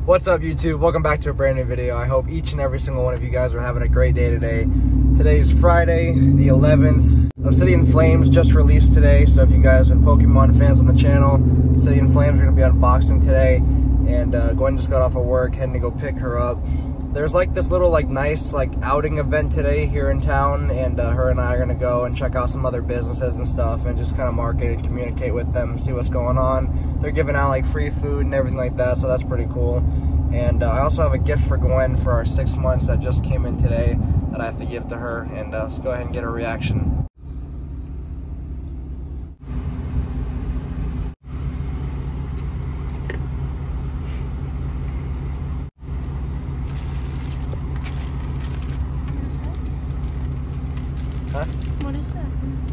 What's up, YouTube? Welcome back to a brand new video. I hope each and every single one of you guys are having a great day today. Today is Friday, the 11th. Obsidian Flames just released today, so if you guys are Pokemon fans on the channel, Obsidian Flames are going to be unboxing today. And Gwen just got off of work, heading to go pick her up. There's like this little nice outing event today here in town, and her and I are going to go and check out some other businesses and stuff and just kind of market and communicate with them, see what's going on. They're giving out free food and everything like that, so that's pretty cool. And I also have a gift for Gwen for our 6 months that just came in today that I have to give to her, and let's go ahead and get her reaction. Huh? What is that?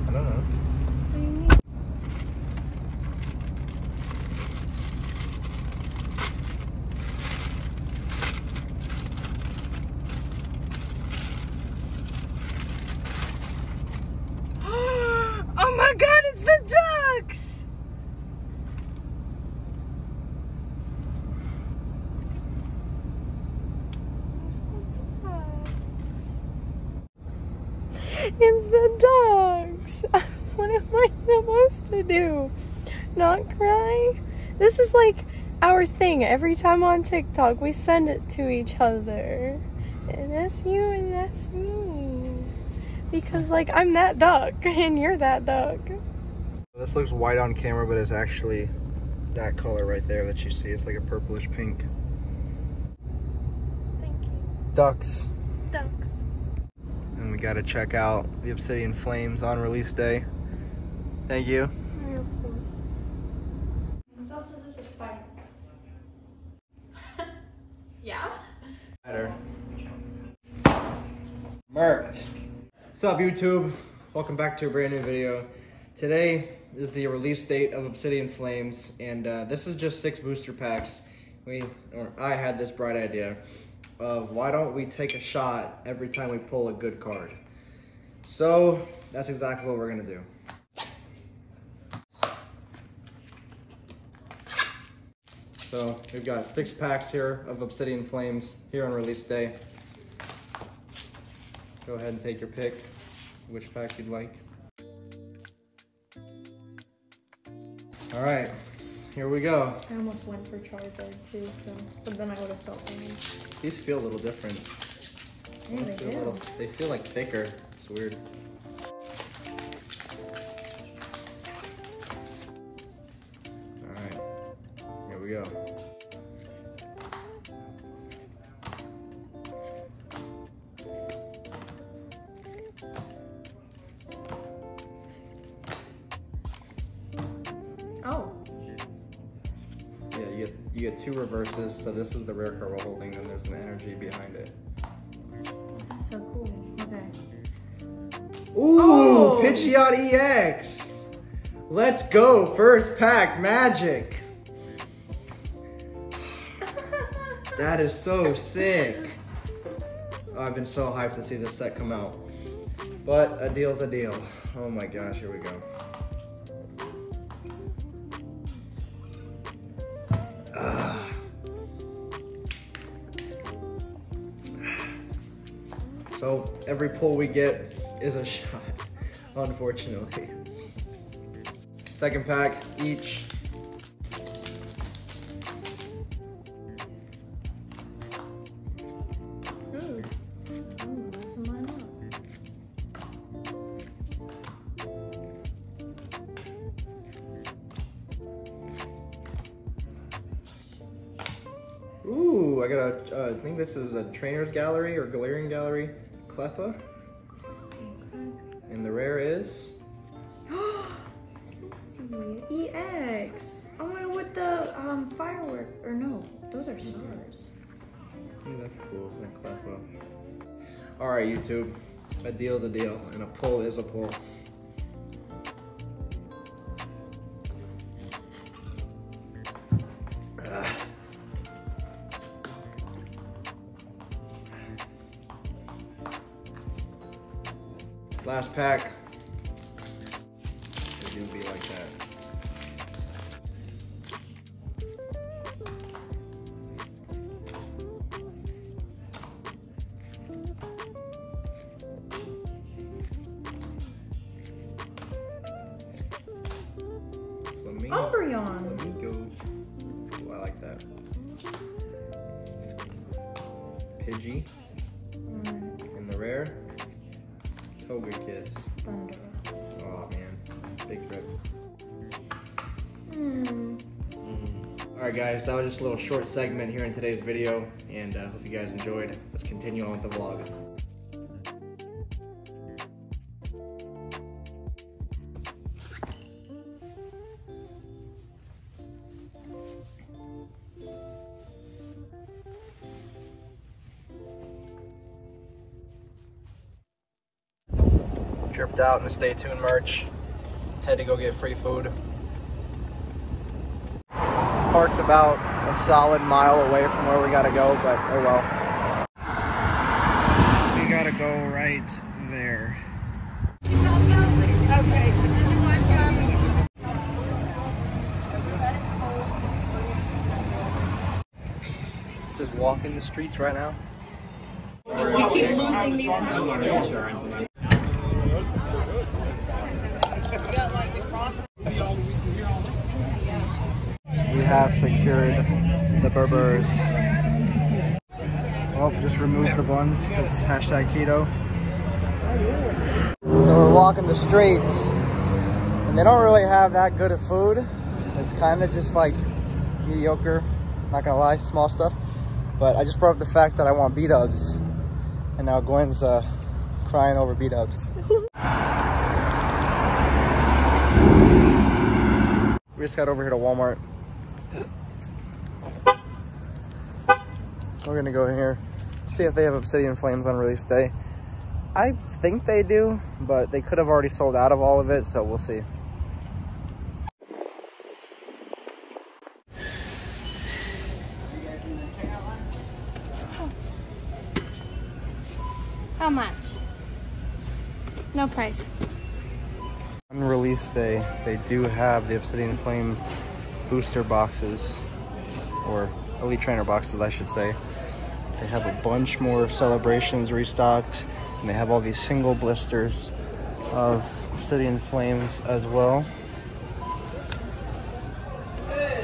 I don't know. What do you mean? Oh my god, it's the ducks! It's the dogs. What am I supposed to do? Not cry? This is our thing. Every time on TikTok, we send it to each other. And that's you and that's me. Because I'm that duck and you're that duck. This looks white on camera, but it's actually that color right there that you see. It's like a purplish pink. Thank you. Ducks. Ducks. And we gotta check out the Obsidian Flames on release day. Thank you. Of course. Also, this is Spider. Yeah? Better. Merked. What's up, YouTube? Welcome back to a brand new video. Today is the release date of Obsidian Flames, and this is just 6 booster packs. I had this bright idea of why don't we take a shot every time we pull a good card. So that's exactly what we're gonna do. So we've got 6 packs here of Obsidian Flames here on release day. Go ahead and take your pick, which pack you'd like. All right, here we go. I almost went for Charizard too, but then I would have felt bad. These feel a little different. Yeah, they do. They feel thicker. It's weird. All right, here we go. Oh. Yeah, you get 2 reverses, so this is the rare card we're holding, and there's an energy behind it. That's so cool. Okay. Ooh, oh. Pidgeot EX! Let's go, first pack, magic! That is so sick. Oh, I've been so hyped to see this set come out. But a deal's a deal. Oh my gosh, here we go. So every pull we get is a shot, unfortunately. Second pack each. Ooh. Ooh, messing mine up. Ooh, I got a, I think this is a Trainer's Gallery or Galarian Gallery, Cleffa. Okay. And the rare is? EX. Oh my, with the firework, or no, those are stars. That's cool, that Cleffa. All right, YouTube, a deal's a deal, and a pull is a pull. Last pack. It do be like that. Umbreon. There you go. That's cool. I like that. Pidgey. And the rare. Togekiss. Thunder. Oh man, big rip. Alright guys, that was just a little short segment here in today's video, and hope you guys enjoyed. Let's continue on with the vlog. Tripped out in the Stay Tuned merch. Had to go get free food. Parked about a solid mile away from where we gotta go, but oh well. We gotta go right there. Okay. Just walking the streets right now. Because we keep losing these houses. We have secured the burgers. Well, just removed the buns because it's hashtag keto. So we're walking the streets, and they don't really have that good of food. It's kind of just like mediocre, not gonna lie, small stuff. But I just brought up the fact that I want B-dubs, and now Gwen's crying over B-dubs. We just got over here to Walmart. We're gonna go in here, see if they have Obsidian Flames on release day. I think they do, but they could have already sold out of all of it, so we'll see. How much? No price. On release day, they do have the Obsidian Flame booster boxes, or Elite Trainer boxes, I should say. They have a bunch more celebrations restocked, and they have all these single blisters of Obsidian Flames as well.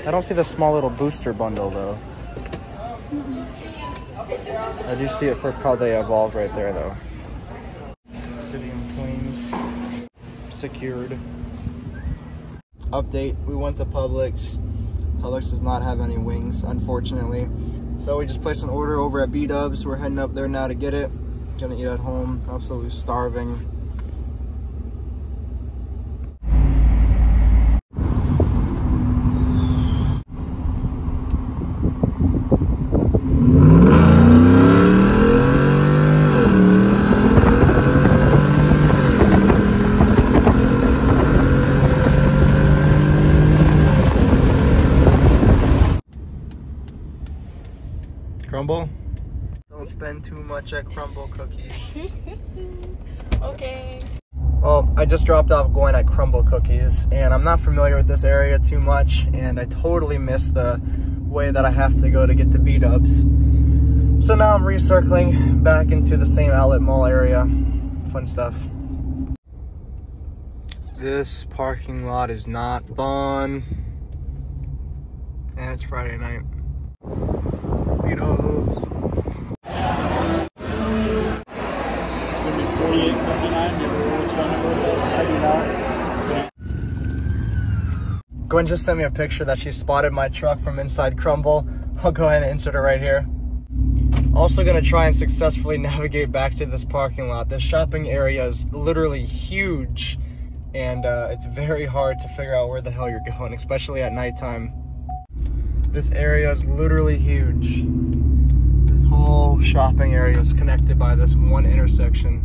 I don't see the small little booster bundle though. I do see it for probably Evolved right there though. Obsidian Flames secured. Update, we went to Publix. Publix does not have any wings, unfortunately. So we just placed an order over at B-Dubs. We're heading up there now to get it. Gonna eat at home, absolutely starving. Crumble? Don't spend too much at Crumble Cookies. Okay. Well, I just dropped off Gwen at Crumble Cookies, and I'm not familiar with this area too much, and I totally missed the way that I have to go to get to B-Dubs. So now I'm recircling back into the same outlet mall area. Fun stuff. This parking lot is not fun. And it's Friday night. B-Dubs. Gwen just sent me a picture that she spotted my truck from inside Crumble. I'll go ahead and insert it right here. Also gonna try and successfully navigate back to this parking lot. This shopping area is literally huge, and it's very hard to figure out where the hell you're going, especially at nighttime. This area is literally huge. This whole shopping area is connected by this one intersection.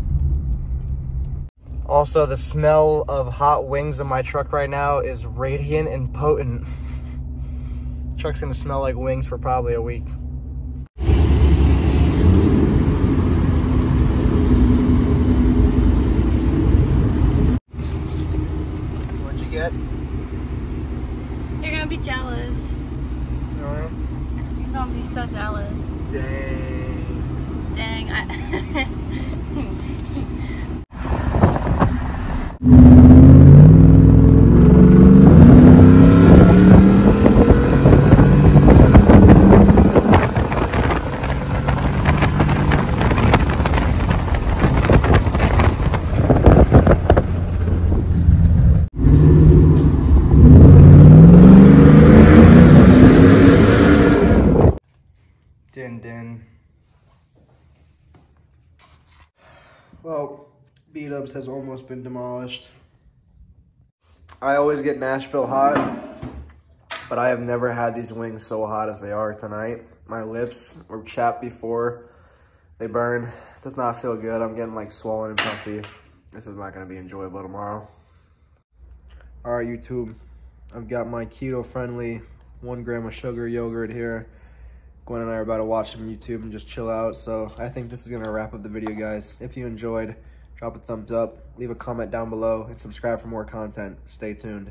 Also, the smell of hot wings in my truck right now is radiant and potent. The truck's gonna smell like wings for probably a week. What'd you get? You're gonna be jealous. Alright. You're gonna be so jealous. Dang. Dang. binned in. Well, B-Dubs has almost been demolished. I always get Nashville hot, but I have never had these wings so hot as they are tonight. My lips were chapped before they burn. It does not feel good. I'm getting like swollen and puffy. This is not gonna be enjoyable tomorrow. All right, YouTube, I've got my keto-friendly 1 gram of sugar yogurt here. Gwen and I are about to watch some YouTube and just chill out. So I think this is gonna wrap up the video, guys. If you enjoyed, drop a thumbs up, leave a comment down below, and subscribe for more content. Stay tuned.